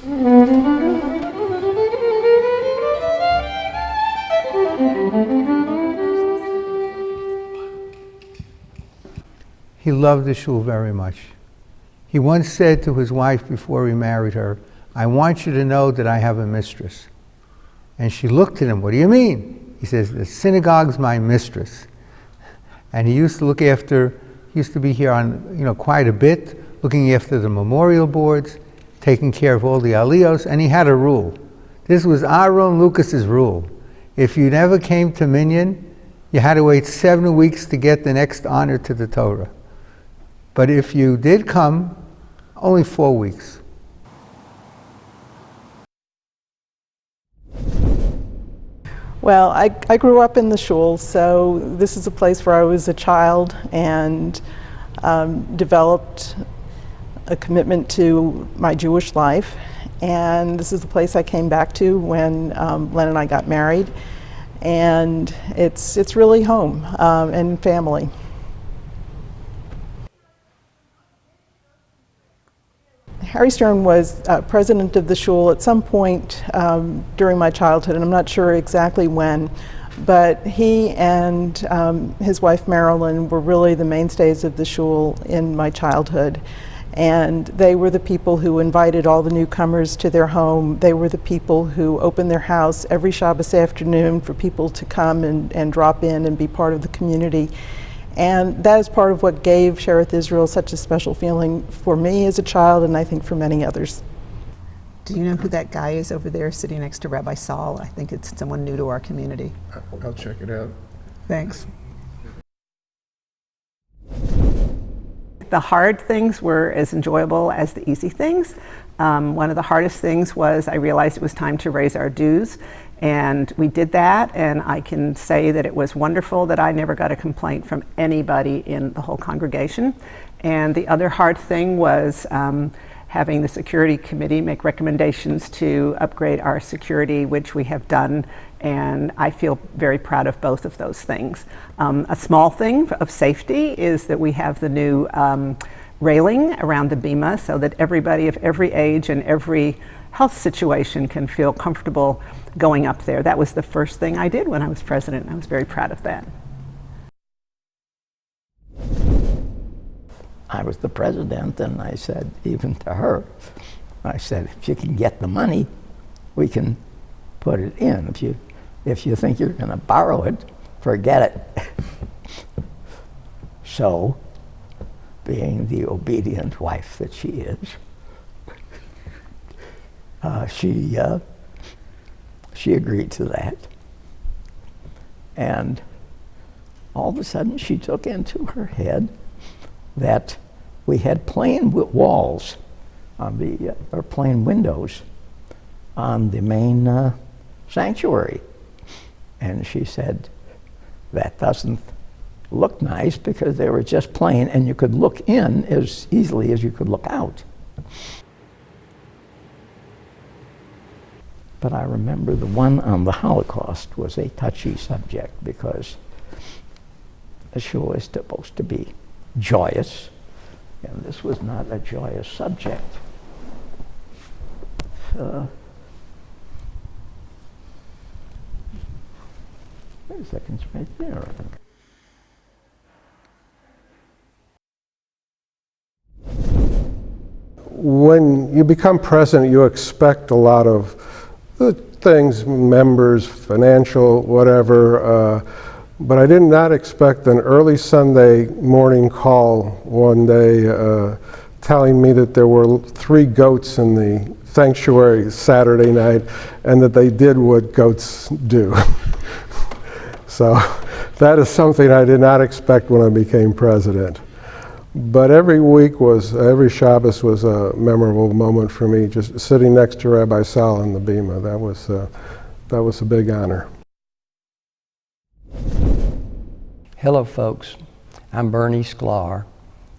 He loved the shul very much. He once said to his wife before he married her, "I want you to know that I have a mistress." And she looked at him, "What do you mean?" He says, "The synagogue's my mistress." And he used to look after, he used to be here on, quite a bit, looking after the memorial boards, taking care of all the aliyos, and he had a rule. This was Aaron Lucas's rule. If you never came to Minyan, you had to wait 7 weeks to get the next honor to the Torah. But if you did come, only 4 weeks. Well, I grew up in the shul, so this is a place where I was a child and developed a commitment to my Jewish life. And this is the place I came back to when Len and I got married. And it's really home and family. Harry Stern was president of the shul at some point during my childhood, and I'm not sure exactly when, but he and his wife Marilyn were really the mainstays of the shul in my childhood. And they were the people who invited all the newcomers to their home. They were the people who opened their house every Shabbos afternoon for people to come and drop in and be part of the community. And that is part of what gave Sherith Israel such a special feeling for me as a child, and I think for many others. Do you know who that guy is over there sitting next to Rabbi Saul? I think it's someone new to our community. I'll check it out. Thanks. The hard things were as enjoyable as the easy things. One of the hardest things was I realized it was time to raise our dues, and we did that, and I can say that it was wonderful that I never got a complaint from anybody in the whole congregation. And the other hard thing was having the security committee make recommendations to upgrade our security, which we have done, and I feel very proud of both of those things. A small thing of safety is that we have the new railing around the bima so that everybody of every age and every health situation can feel comfortable going up there. That was the first thing I did when I was president, and I was very proud of that. I was the president, and I said, even to her, I said, if you can get the money, we can put it in. If you think you're going to borrow it, forget it. So, being the obedient wife that she is, she agreed to that. And all of a sudden she took into her head that we had plain walls on or plain windows on the main sanctuary. And she said, that doesn't look nice because they were just plain and you could look in as easily as you could look out. But I remember the one on the Holocaust was a touchy subject because the shul is supposed to be joyous, and this was not a joyous subject. Wait a second, it's right there, I think. When you become president, you expect a lot of things, members, financial, whatever, but I did not expect an early Sunday morning call one day telling me that there were 3 goats in the sanctuary Saturday night and that they did what goats do. So that is something I did not expect when I became president. But every Shabbos was a memorable moment for me, just sitting next to Rabbi Sal in the bima. That was a big honor. Hello folks, I'm Bernie Sklar.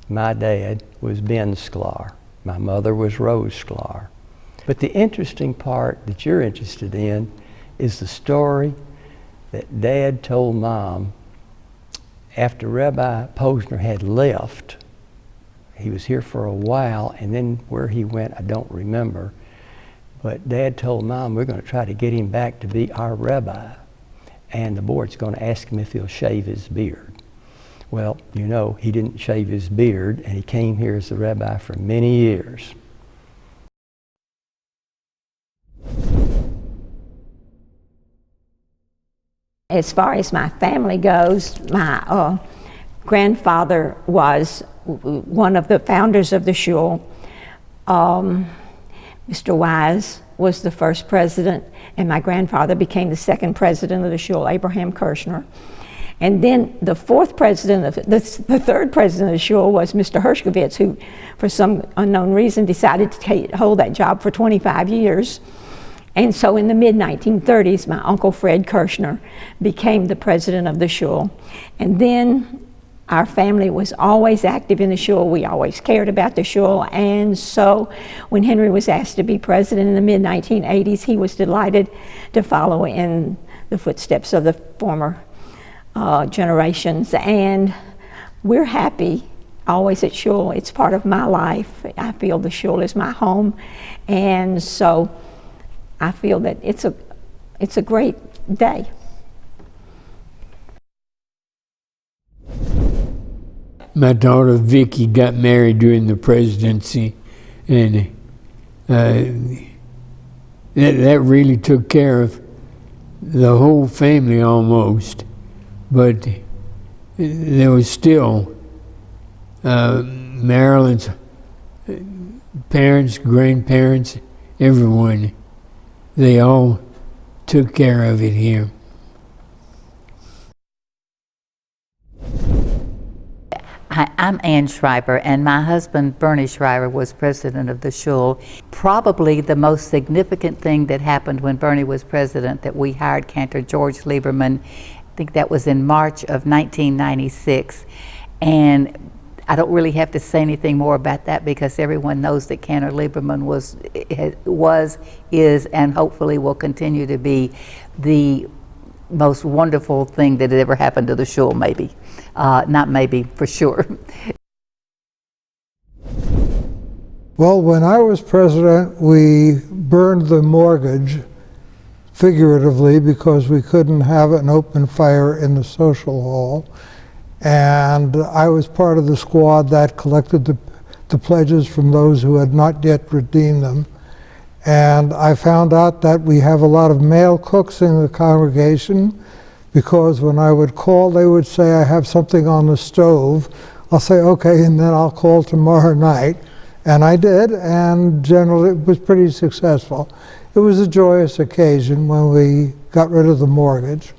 My dad was Ben Sklar. My mother was Rose Sklar. But the interesting part that you're interested in is the story that Dad told Mom after Rabbi Posner had left. He was here for a while, and then where he went, I don't remember. But Dad told Mom, we're going to try to get him back to be our rabbi. And the board's going to ask him if he'll shave his beard. Well, you know, he didn't shave his beard, and he came here as the rabbi for many years. As far as my family goes, my grandfather was one of the founders of the shul. Mr. Wise was the first president, and my grandfather became the second president of the shul, Abraham Kirshner. And then the third president of the shul was Mr. Hershkovitz, who, for some unknown reason, decided to hold that job for 25 years. And so in the mid-1930s, my Uncle Fred Kirshner became the president of the shul. And then our family was always active in the shul. We always cared about the shul. And so when Henry was asked to be president in the mid-1980s, he was delighted to follow in the footsteps of the former generations. And we're happy always at shul. It's part of my life. I feel the shul is my home. And so I feel that it's a great day. My daughter Vicky got married during the presidency, and that really took care of the whole family almost. But there was still Marilyn's parents, grandparents, everyone. They all took care of it here. Hi, I'm Ann Schreiber, and my husband, Bernie Schreiber, was president of the shul. Probably the most significant thing that happened when Bernie was president, that we hired Cantor George Lieberman. I think that was in March of 1996. And I don't really have to say anything more about that because everyone knows that Cantor Lieberman is, and hopefully will continue to be the most wonderful thing that had ever happened to the shul, maybe. Not maybe, for sure. Well, when I was president, we burned the mortgage, figuratively, because we couldn't have an open fire in the social hall. And I was part of the squad that collected the pledges from those who had not yet redeemed them. And I found out that we have a lot of male cooks in the congregation, because when I would call, they would say, I have something on the stove. I'll say, okay, and then I'll call tomorrow night. And I did, and generally it was pretty successful. It was a joyous occasion when we got rid of the mortgage.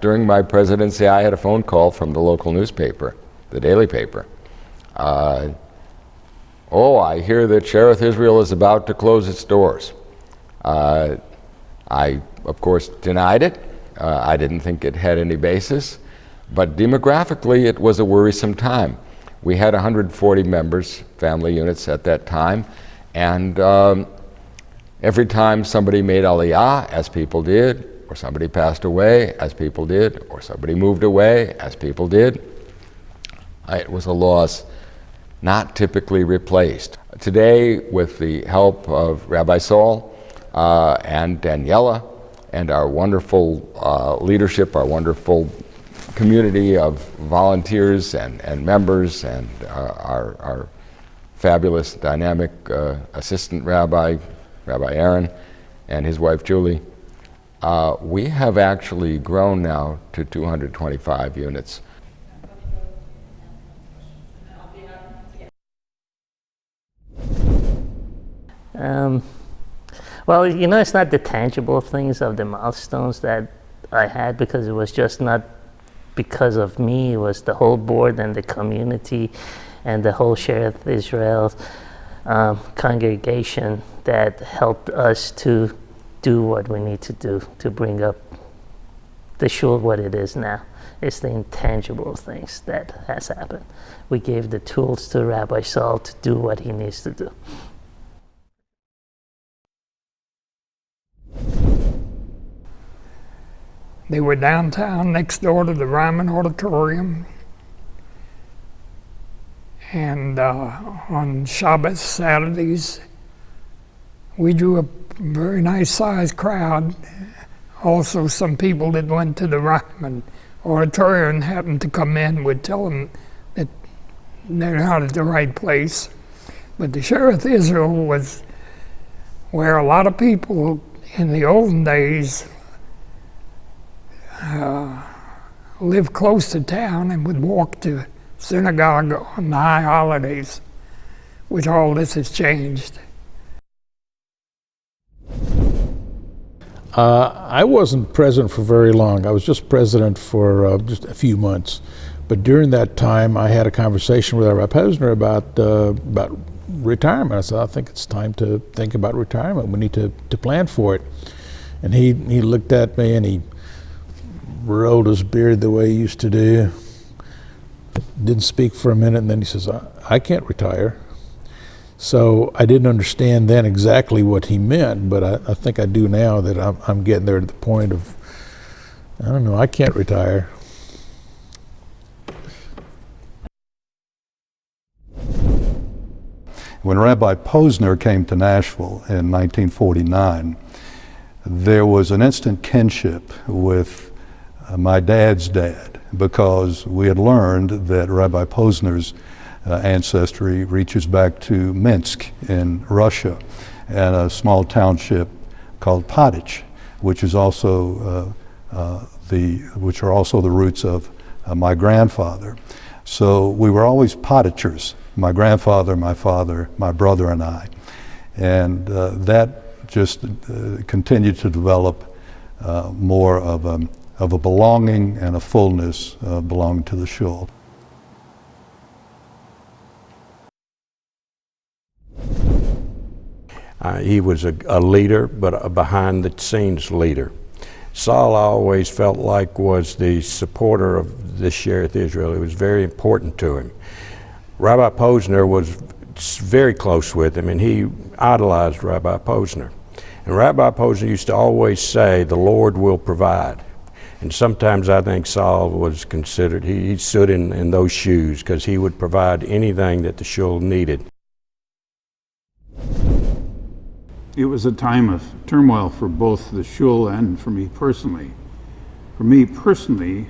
During my presidency, I had a phone call from the local newspaper, the daily paper. Oh, I hear that Sherith Israel is about to close its doors. I, of course, denied it. I didn't think it had any basis. But demographically, it was a worrisome time. We had 140 members, family units at that time, and every time somebody made aliyah, as people did, or somebody passed away, as people did, or somebody moved away, as people did, it was a loss not typically replaced. Today, with the help of Rabbi Saul and Daniela and our wonderful leadership, our wonderful community of volunteers and members, and our fabulous, dynamic assistant rabbi, Rabbi Aaron, and his wife Julie, we have actually grown now to 225 units. Well, you know, it's not the tangible things of the milestones that I had, because it was just not because of me. It was the whole board and the community and the whole Sherith Israel congregation that helped us to do what we need to do to bring up the shul what it is now. It's the intangible things that has happened. We gave the tools to Rabbi Saul to do what he needs to do. They were downtown next door to the Ryman Auditorium. And on Shabbos, Saturdays, we drew a very nice sized crowd. Also, some people that went to the Ryman Auditorium happened to come in would tell them that they're not at the right place. But the Sherith Israel was where a lot of people in the olden days lived close to town and would walk to synagogue on the high holidays, which all this has changed. I wasn't president for very long. I was just president for just a few months. But during that time, I had a conversation with Rabbi Posner about retirement. I said, I think it's time to think about retirement. We need to plan for it. And he looked at me and he rolled his beard the way he used to do. Didn't speak for a minute, and then he says, I can't retire. So I didn't understand then exactly what he meant, but I think I do now, that I'm getting there to the point of, I don't know, I can't retire. When Rabbi Posner came to Nashville in 1949, there was an instant kinship with my dad's dad, because we had learned that Rabbi Posner's ancestry reaches back to Minsk in Russia, and a small township called Podich, which is also which are also the roots of my grandfather. So we were always Podichers, my grandfather, my father, my brother, and I, and that just continued to develop more of a belonging and a fullness belonging to the shul. He was a leader, but a behind-the-scenes leader. Saul, I always felt like, was the supporter of the Sherith Israel. It was very important to him. Rabbi Posner was very close with him, and he idolized Rabbi Posner. And Rabbi Posner used to always say, the Lord will provide. And sometimes I think Saul was considered, he stood in those shoes, because he would provide anything that the shul needed. It was a time of turmoil for both the shul and for me personally. For me personally,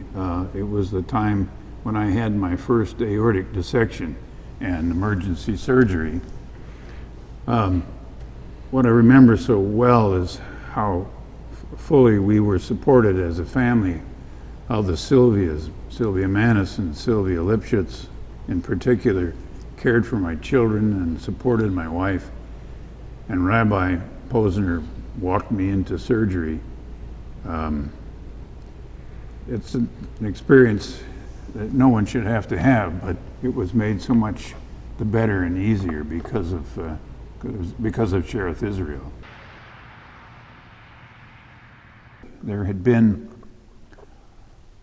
it was the time when I had my first aortic dissection and emergency surgery. What I remember so well is how fully we were supported as a family, how the Sylvias, Sylvia Manis and Sylvia Lipschitz in particular, cared for my children and supported my wife. And Rabbi Posner walked me into surgery. It's an experience that no one should have to have, but it was made so much the better and easier because of Sherith Israel. There had been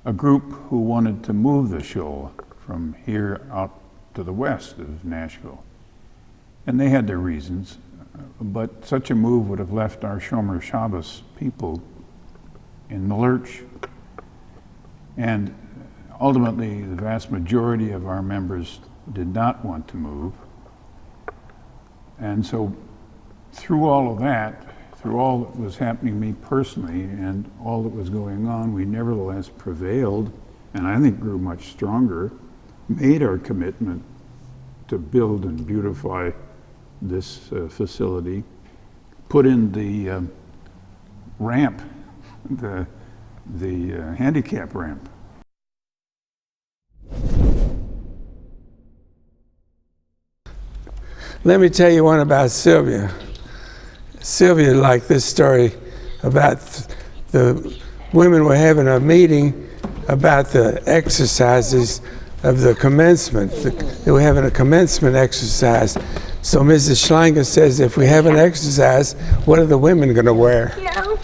a group who wanted to move the shul from here out to the west of Nashville, and they had their reasons. But such a move would have left our Shomer Shabbos people in the lurch. And ultimately, the vast majority of our members did not want to move. And so through all of that, through all that was happening to me personally and all that was going on, we nevertheless prevailed, and I think grew much stronger, made our commitment to build and beautify this facility, put in the ramp, the handicap ramp. Let me tell you one about Sylvia. Sylvia liked this story about the women were having a meeting about the exercises of the commencement. They were having a commencement exercise. So Mrs. Schlanger says, if we have an exercise, what are the women going to wear? No.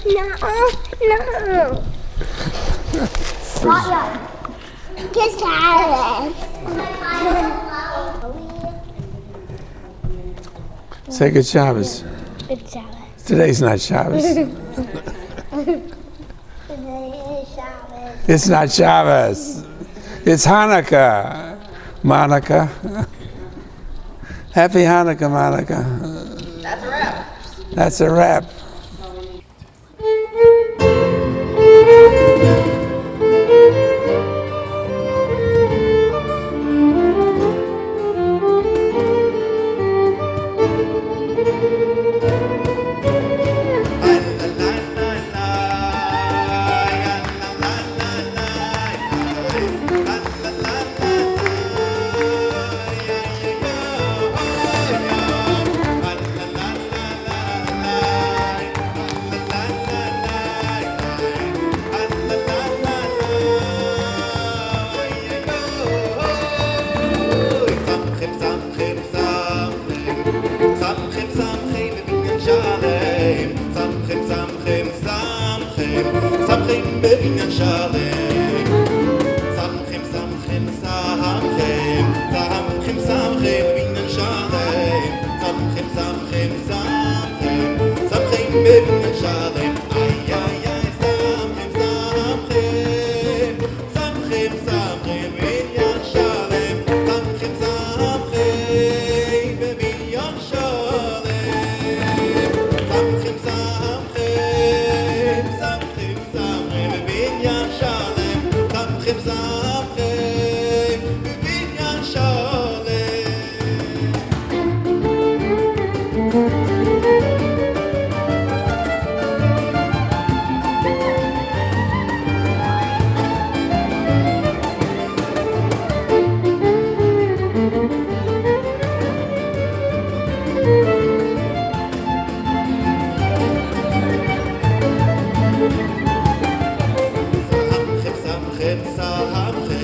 Just Say good Shabbos. Good Shabbos. Today's not Shabbos. Today is Shabbos. It's not Shabbos. It's Hanukkah. Monica. Happy Hanukkah, Monica. That's a wrap. That's a wrap. Samchem bebinyan shalem, samchem samchem samchem, samchem samchem bebinyan shalem, samchem samchem samchem, samchem bebinyan shalem, ay ay ay, samchem samchem, samchem samchem bebinyan shalem, samchem samchem bebinyan shalem, samchem samchem, samchem samchem bebinyan shalem, samchem samchem bebinyan shalem. Samchem samchem,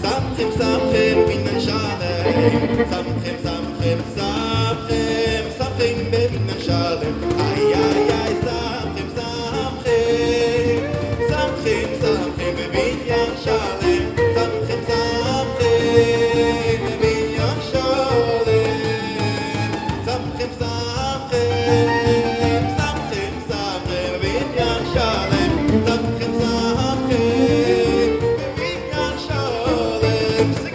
samchem samchem bebinyan shalem, samchem samchem samchem, samchem bebinyan shalem, ay ay ay, samchem samchem, samchem samchem bebinyan shalem, samchem samchem bebinyan shalem, samchem samchem, samchem samchem bebinyan shalem, samchem samchem bebinyan shalem.